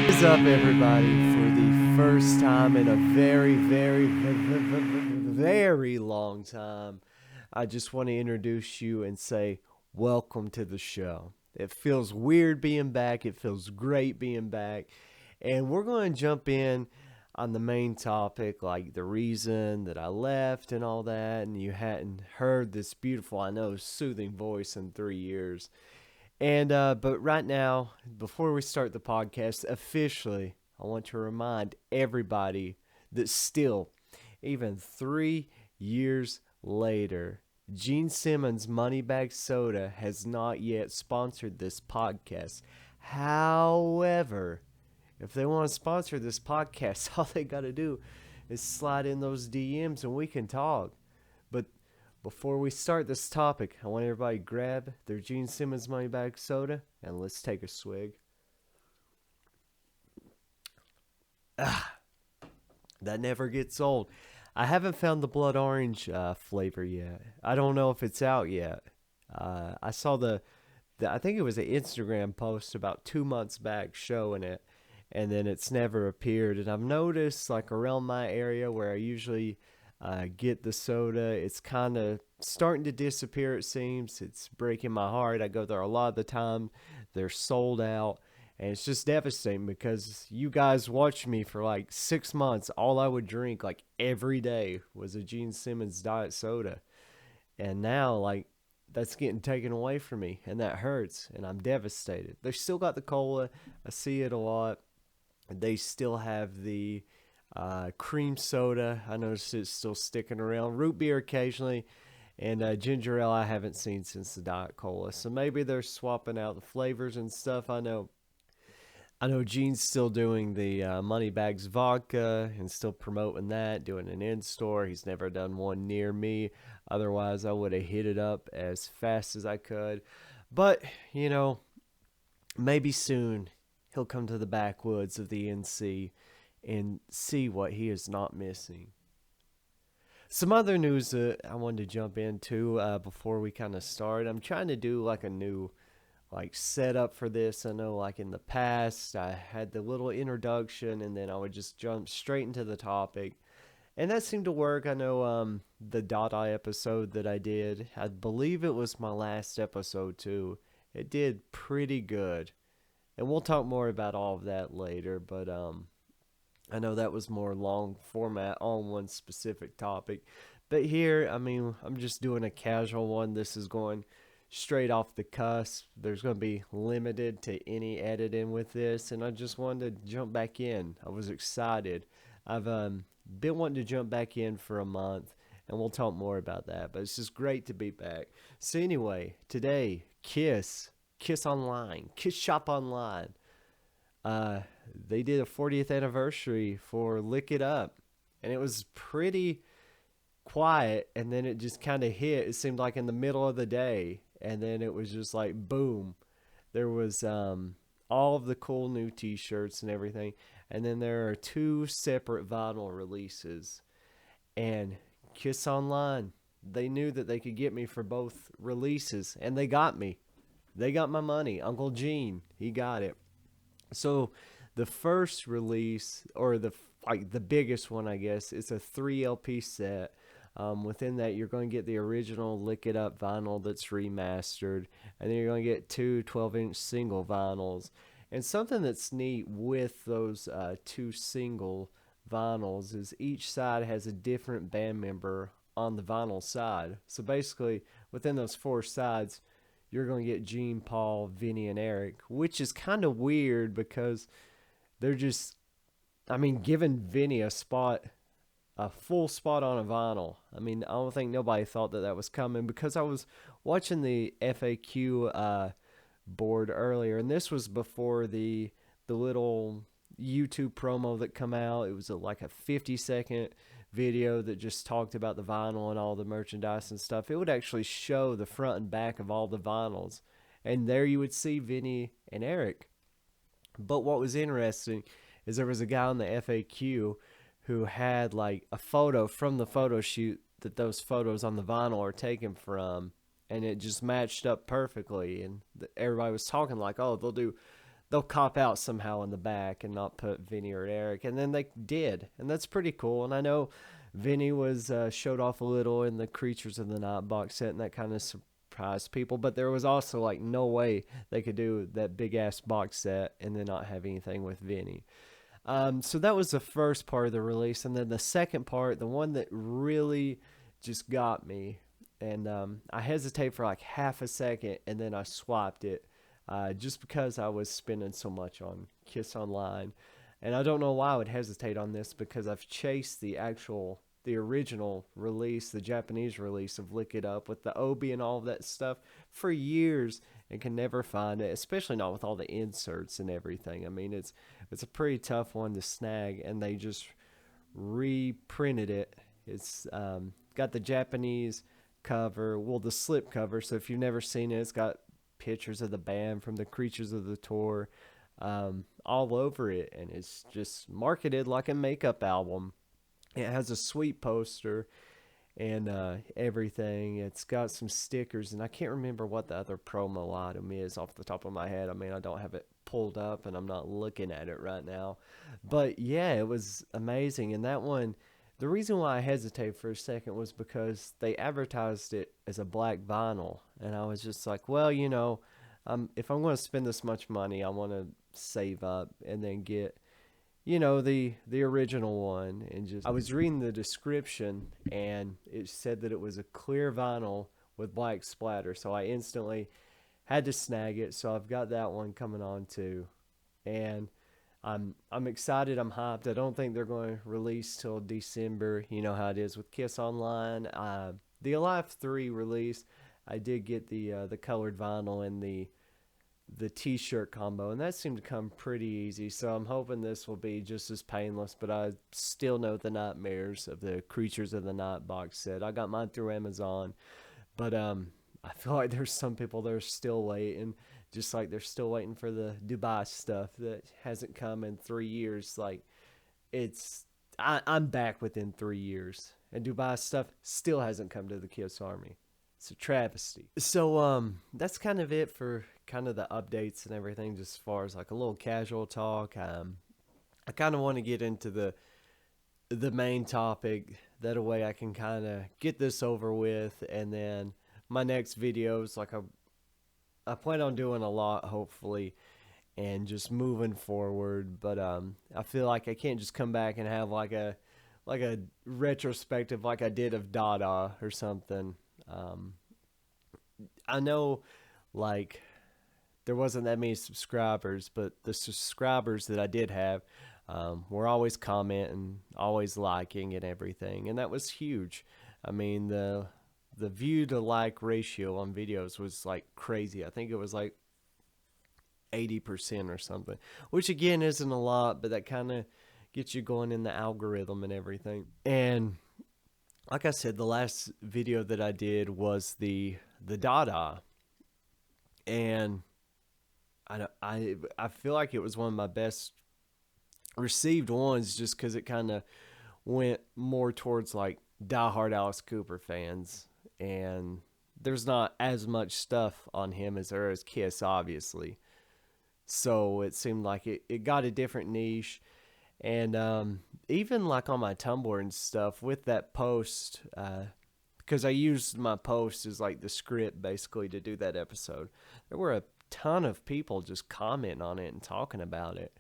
What is up, everybody? For the first time in a very long time, I just want to introduce you and say, welcome to the show. It feels weird being back. It feels great being back. And we're going to jump in on the main topic, like the reason that I left and all that. And you hadn't heard this beautiful, I know, soothing voice in 3 years. And but right now, before we start the podcast officially, I want to remind everybody that still, even 3 years later, Gene Simmons Moneybag Soda has not yet sponsored this podcast. However, if they want to sponsor this podcast, all they got to do is slide in those DMs and we can talk. But before we start this topic, I want everybody to grab their Gene Simmons Moneybag Soda and let's take a swig. That never gets old. I haven't found the blood orange flavor yet. I don't know if it's out yet. I saw I think it was an Instagram post about 2 months back showing it, and then it's never appeared. And I've noticed, like around my area where I usually get the soda, it's kind of starting to disappear, it seems. It's breaking my heart. I go there a lot of the time. They're sold out. And it's just devastating because you guys watched me for like 6 months. All I would drink like every day was a Gene Simmons diet soda. And now, like, that's getting taken away from me. And that hurts. And I'm devastated. They still got the cola. I see it a lot. They still have the cream soda. I noticed it's still sticking around. Root beer occasionally. And ginger ale I haven't seen since the Diet Cola. So maybe they're swapping out the flavors and stuff. I know Gene's still doing the Moneybags vodka and still promoting that, doing an in-store. He's never done one near me. Otherwise, I would have hit it up as fast as I could. But, maybe soon he'll come to the backwoods of the NC and see what he is not missing. Some other news that I wanted to jump into before we kind of start. I'm trying to do like a new setup for this. I know like in the past I had the little introduction and then I would just jump straight into the topic. And that seemed to work. I know the Dada episode that I did, I believe it was my last episode too. It did pretty good. And we'll talk more about all of that later, but I know that was more long format on one specific topic. But here, I mean, I'm just doing a casual one. This is going straight off the cusp. There's going to be limited to any editing with this, and I just wanted to jump back in. I was excited. I've been wanting to jump back in for a month, and we'll talk more about that. But it's just great to be back. So anyway, today, Kiss Online, Kiss Shop Online. They did a 40th anniversary for Lick It Up, and it was pretty quiet, and then it just kind of hit. It seemed like in the middle of the day, and then it was just like boom. There was all of the cool new t-shirts and everything, and then there are two separate vinyl releases. And Kiss Online, they knew that they could get me for both releases, and they got me. They got my money. Uncle Gene, he got it. So the first release, or the biggest one, I guess, it's a 3 LP set. Within that, you're going to get the original Lick It Up vinyl that's remastered, and then you're going to get two 12-inch single vinyls. And something that's neat with those two single vinyls is each side has a different band member on the vinyl side. So basically, within those four sides, you're going to get Gene, Paul, Vinny, and Eric, which is kind of weird because they're just, I mean, giving Vinny a full spot on a vinyl. I mean, I don't think nobody thought that was coming because I was watching the FAQ board earlier, and this was before the little YouTube promo that come out. It was like a 50-second video that just talked about the vinyl and all the merchandise and stuff. It would actually show the front and back of all the vinyls, and there you would see Vinny and Eric. But what was interesting is there was a guy on the FAQ who had like a photo from the photo shoot that those photos on the vinyl are taken from, and it just matched up perfectly. And everybody was talking like, oh, they'll do they'll cop out somehow in the back and not put Vinny or Eric, and then they did, and that's pretty cool. And I know Vinny was showed off a little in the Creatures of the Night box set, and that kind of surprised people. But there was also like no way they could do that big ass box set and then not have anything with Vinny. So that was the first part of the release, and then the second part, the one that really just got me, and I hesitated for like half a second, and then I swapped it, just because I was spending so much on Kiss Online, and I don't know why I would hesitate on this because I've chased the original release, the Japanese release of Lick It Up with the Obi and all of that stuff for years and can never find it, especially not with all the inserts and everything. I mean, it's a pretty tough one to snag, and they just reprinted it. It's got the Japanese cover, well, the slip cover. So if you've never seen it, it's got pictures of the band from the Creatures of the Tour all over it, and it's just marketed like a makeup album. It has a sweet poster and everything. It's got some stickers, and I can't remember what the other promo item is off the top of my head. I mean, I don't have it pulled up, and I'm not looking at it right now. But yeah, it was amazing. And that one, the reason why I hesitated for a second was because they advertised it as a black vinyl, and I was just like, well, if I'm going to spend this much money, I want to save up and then get the original one. And just I was reading the description, and it said that it was a clear vinyl with black splatter, so I instantly had to snag it. So I've got that one coming on too, and I'm excited. I'm hyped. I don't think they're going to release till December. You know how it is with Kiss Online. The Alive 3 release, I did get the colored vinyl and the t-shirt combo, and that seemed to come pretty easy, so I'm hoping this will be just as painless. But I still know the nightmares of the Creatures of the Night box set. I got mine through Amazon, but I feel like there's some people that are still waiting, just like they're still waiting for the Dubai stuff that hasn't come in 3 years. Like, I'm back within 3 years, and Dubai stuff still hasn't come to the Kiss Army. It's a travesty. So that's kind of it for kind of the updates and everything, just as far as like a little casual talk. I kind of want to get into the main topic. That way I can kind of get this over with, and then my next videos, like I plan on doing a lot, hopefully, and just moving forward. But I feel like I can't just come back and have like a retrospective like I did of Dada or something. I know, like, there wasn't that many subscribers, but the subscribers that I did have were always commenting, always liking and everything, and that was huge. I mean, the view to like ratio on videos was like crazy. I think it was like 80% or something, which again isn't a lot, but that kind of gets you going in the algorithm and everything. And like I said, the last video that I did was the Dada, and I feel like it was one of my best received ones, just because it kind of went more towards like diehard Alice Cooper fans, and there's not as much stuff on him as there is Kiss, obviously. So it seemed like it got a different niche. And even like on my Tumblr and stuff with that post, because I used my post as like the script basically to do that episode, there were a ton of people just commenting on it and talking about it.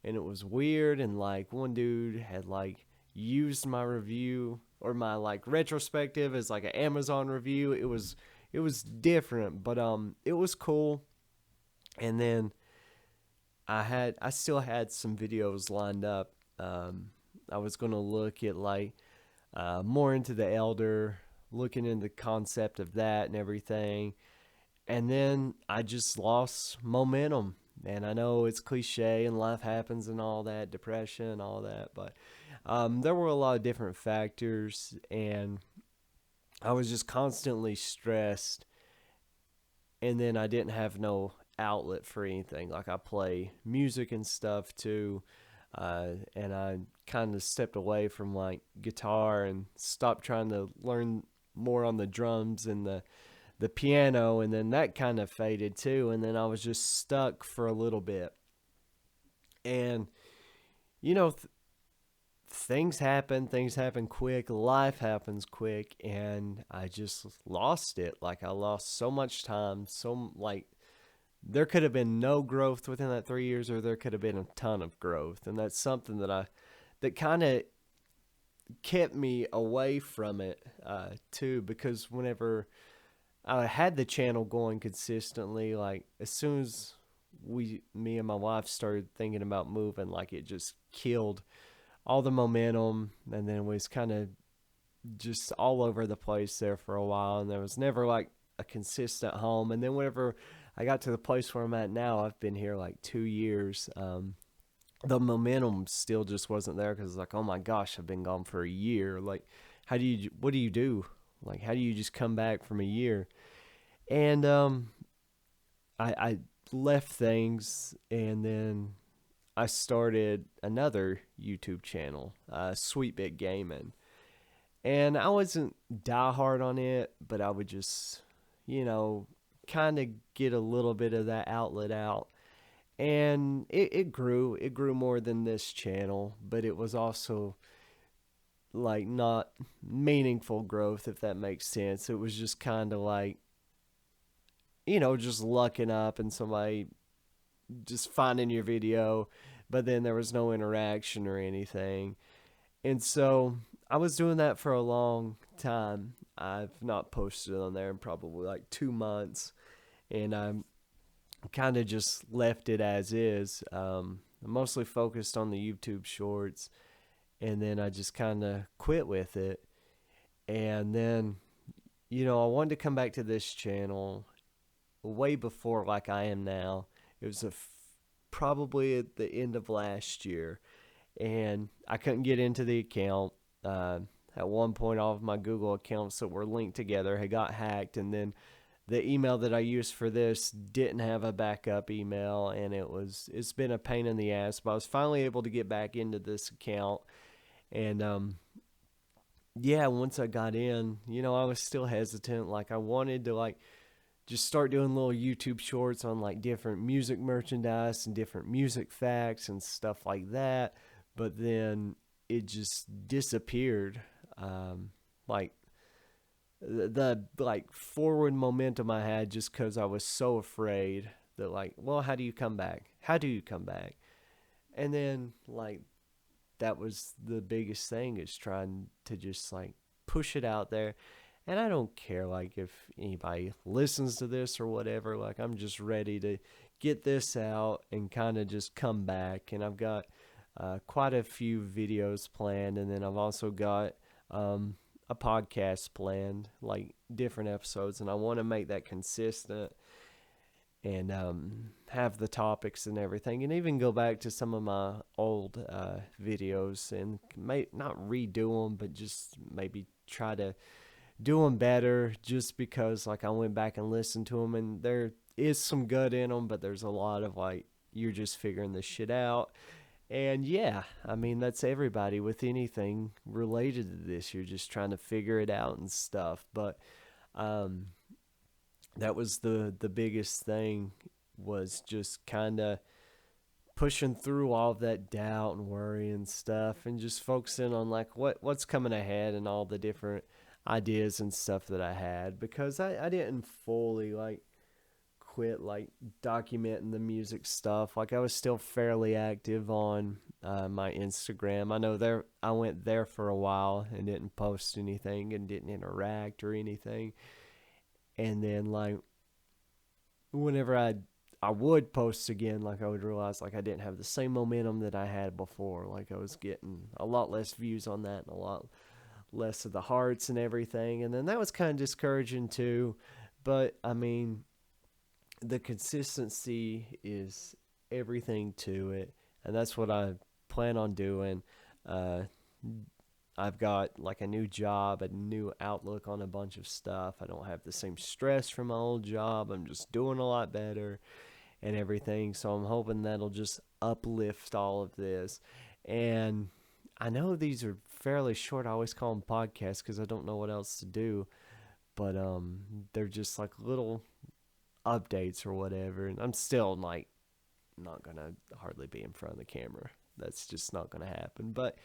And it was weird. And like one dude had like used my review or my like retrospective as like an Amazon review. It was different, but it was cool. And then I still had some videos lined up. I was going to look at like more into the Elder, looking into the concept of that and everything. And then I just lost momentum. And I know it's cliche and life happens and all that, depression, all that, but there were a lot of different factors, and I was just constantly stressed. And then I didn't have no outlet for anything. Like, I play music and stuff too, and I kind of stepped away from like guitar and stopped trying to learn more on the drums and the piano, and then that kind of faded too, and then I was just stuck for a little bit. And, you know, things happen quick, life happens quick, and I just lost it. Like, I lost so much time, there could have been no growth within that 3 years, or there could have been a ton of growth. And that's something that kind of kept me away from it, too, because whenever I had the channel going consistently, like, as soon as me and my wife started thinking about moving, like, it just killed all the momentum, and then was kind of just all over the place there for a while, and there was never like a consistent home. And then whenever I got to the place where I'm at now, I've been here like 2 years. The momentum still just wasn't there, because like, oh my gosh, I've been gone for a year. Like, what do you do? Like, how do you just come back from a year? And I left things, and then I started another YouTube channel, Sweet Bit Gaming. And I wasn't diehard on it, but I would just, you know, kind of get a little bit of that outlet out. And it grew. It grew more than this channel, but it was also like not meaningful growth, if that makes sense. It was just kind of like, just lucking up and somebody just finding your video, but then there was no interaction or anything. And so I was doing that for a long time. I've not posted on there in probably like 2 months, and I kind of just left it as is. I'm mostly focused on the YouTube shorts, and then I just kind of quit with it. And then, I wanted to come back to this channel way before like I am now. It was probably at the end of last year, and I couldn't get into the account. At one point, all of my Google accounts that were linked together had got hacked, and then the email that I used for this didn't have a backup email, and it's been a pain in the ass. But I was finally able to get back into this account, and yeah, once I got in, I was still hesitant. Like, I wanted to like just start doing little YouTube shorts on like different music merchandise and different music facts and stuff like that. But then it just disappeared. Like the like forward momentum I had, just because I was so afraid that, like, well, how do you come back? How do you come back? And then like that was the biggest thing, is trying to just like push it out there. And I don't care like if anybody listens to this or whatever. Like, I'm just ready to get this out and kind of just come back. And I've got quite a few videos planned, and then I've also got a podcast planned, like different episodes, and I want to make that consistent, and have the topics and everything, and even go back to some of my old videos and not redo them, but just maybe try to do them better, just because like I went back and listened to them, and there is some good in them, but there's a lot of like, you're just figuring this shit out. And yeah, I mean, that's everybody with anything related to this. You're just trying to figure it out and stuff. But um, that was the biggest thing, was just kind of pushing through all of that doubt and worry and stuff, and just focusing on like what's coming ahead and all the different ideas and stuff that I had, because I didn't fully like quit like documenting the music stuff. Like, I was still fairly active on my Instagram. I know I went there for a while and didn't post anything and didn't interact or anything. And then like whenever I would post again, like, I would realize like I didn't have the same momentum that I had before. Like, I was getting a lot less views on that and a lot less of the hearts and everything. And then that was kind of discouraging too. But I mean, the consistency is everything to it, and that's what I plan on doing. Uh, I've got like a new job, a new outlook on a bunch of stuff. I don't have the same stress from my old job. I'm just doing a lot better and everything. So I'm hoping that'll just uplift all of this. And I know these are fairly short. I always call them podcasts because I don't know what else to do. But they're just like little updates or whatever. And I'm still like not gonna hardly be in front of the camera. That's just not gonna happen. But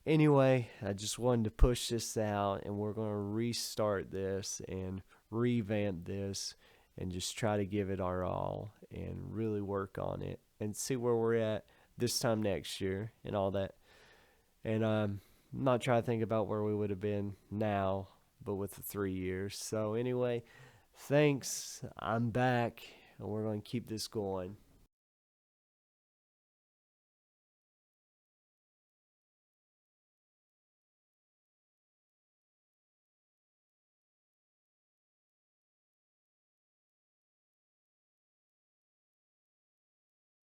anyway, I just wanted to push this out, and we're gonna restart this and revamp this and just try to give it our all and really work on it and see where we're at this time next year and all that. And not try to think about where we would have been now, but with the 3 years. So anyway, thanks. I'm back, and we're going to keep this going.